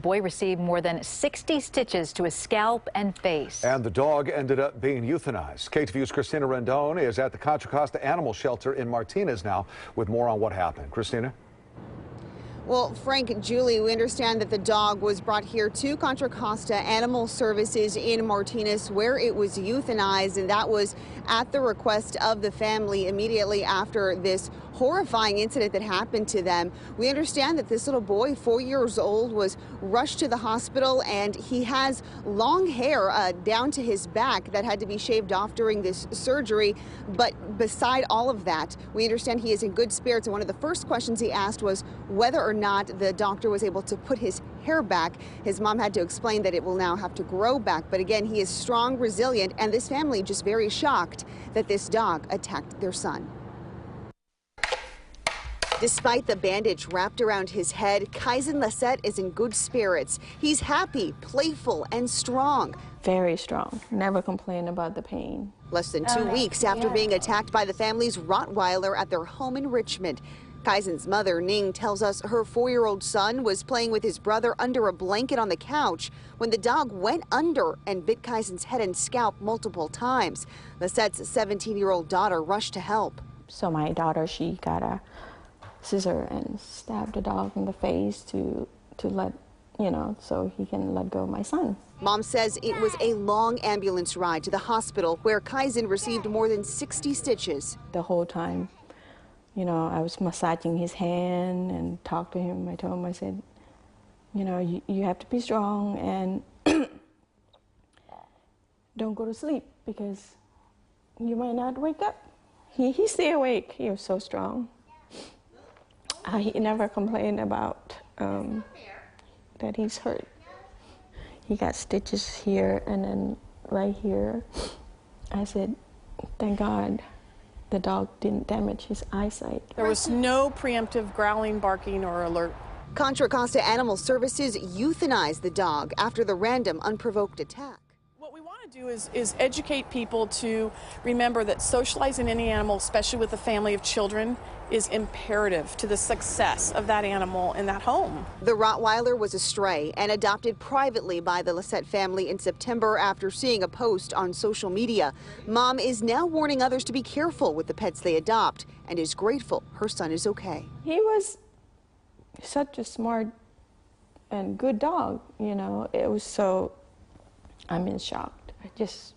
boy received more than 60 stitches to his scalp and face. And the dog ended up being euthanized. KTVU's Christina Rendon is at the Contra Costa Animal Shelter in Martinez now with more on what happened. Christina? Well, Frank, Julie, we understand that the dog was brought here to Contra Costa Animal Services in Martinez, where it was euthanized, and that was at the request of the family immediately after this horrifying incident that happened to them. We understand that this little boy, 4 years old, was rushed to the hospital, and he has long hair down to his back that had to be shaved off during this surgery. But beside all of that, we understand he is in good spirits, and one of the first questions he asked was whether or not the doctor was able to put his hair back. His mom had to explain that it will now have to grow back. But again, he is strong, resilient, and this family just very shocked that this dog attacked their son. Despite the bandage wrapped around his head, Kaizen is in good spirits. He's happy, playful, and strong. Very strong. Never complain about the pain. Less than 2 weeks after being attacked by the family's Rottweiler at their home in Richmond. Kaizen's mother, Ning, tells us her 4-year-old son was playing with his brother under a blanket on the couch when the dog went under and bit Kaizen's head and scalp multiple times. Lisette's 17-year-old daughter rushed to help. So my daughter, she got a scissor and stabbed the dog in the face to let, so he can let go of my son. Mom says it was a long ambulance ride to the hospital where Kaizen received more than 60 stitches. The whole time, I was massaging his hand and talked to him. I told him, I said, you have to be strong and don't go to sleep because you might not wake up. He stayed awake. He was so strong. He never complained about that he's hurt. He got stitches here and then right here. I said, thank God the dog didn't damage his eyesight. There was no preemptive growling, barking, or alert. Contra Costa Animal Services euthanized the dog after the random, unprovoked attack. What we want to do is educate people to remember that socializing any animal, especially with a family of children, is imperative to the success of that animal in that home. The Rottweiler was a stray and adopted privately by the Lisette family in September after seeing a post on social media. Mom is now warning others to be careful with the pets they adopt and is grateful her son is okay. He was such a smart and good dog, It was so, I'm in shock. Just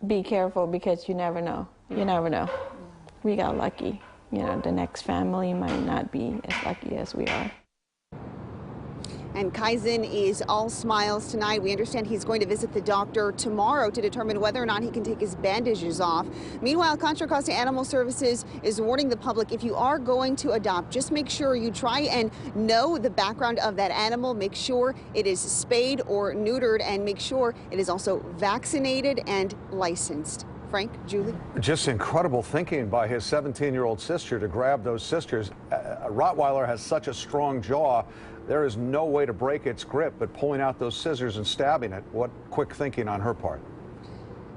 be careful because you never know. You never know. We got lucky. The next family might not be as lucky as we are. And Kaizen is all smiles tonight. We understand he's going to visit the doctor tomorrow to determine whether or not he can take his bandages off. Meanwhile, Contra Costa Animal Services is warning the public, if you are going to adopt, just make sure you try and know the background of that animal. Make sure it is spayed or neutered, and make sure it is also vaccinated and licensed. Frank, Julie? Just incredible thinking by his 17-year-old sister to grab those sisters. A Rottweiler has such a strong jaw. There is no way to break its grip, but pulling out those scissors and stabbing it, what quick thinking on her part.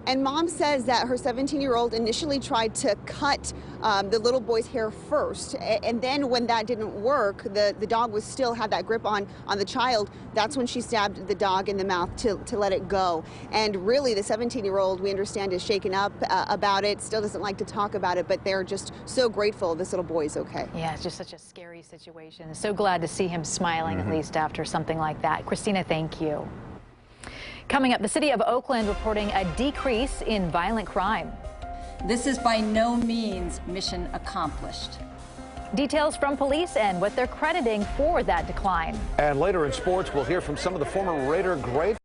And Mom says that her 17-year-old initially tried to cut the little boy's hair first, and then when that didn't work, the dog still had that grip on the child. That's when she stabbed the dog in the mouth to let it go. And really, the 17-year-old, we understand, is shaken up about it, still doesn't like to talk about it, but they're just so grateful this little boy is okay. Yeah, it's just such a scary situation. So glad to see him smiling, at least after something like that. Christina, thank you. Coming up, the city of Oakland reporting a decrease in violent crime. This is by no means mission accomplished. Details from police and what they're crediting for that decline. And later in sports, we'll hear from some of the former Raider great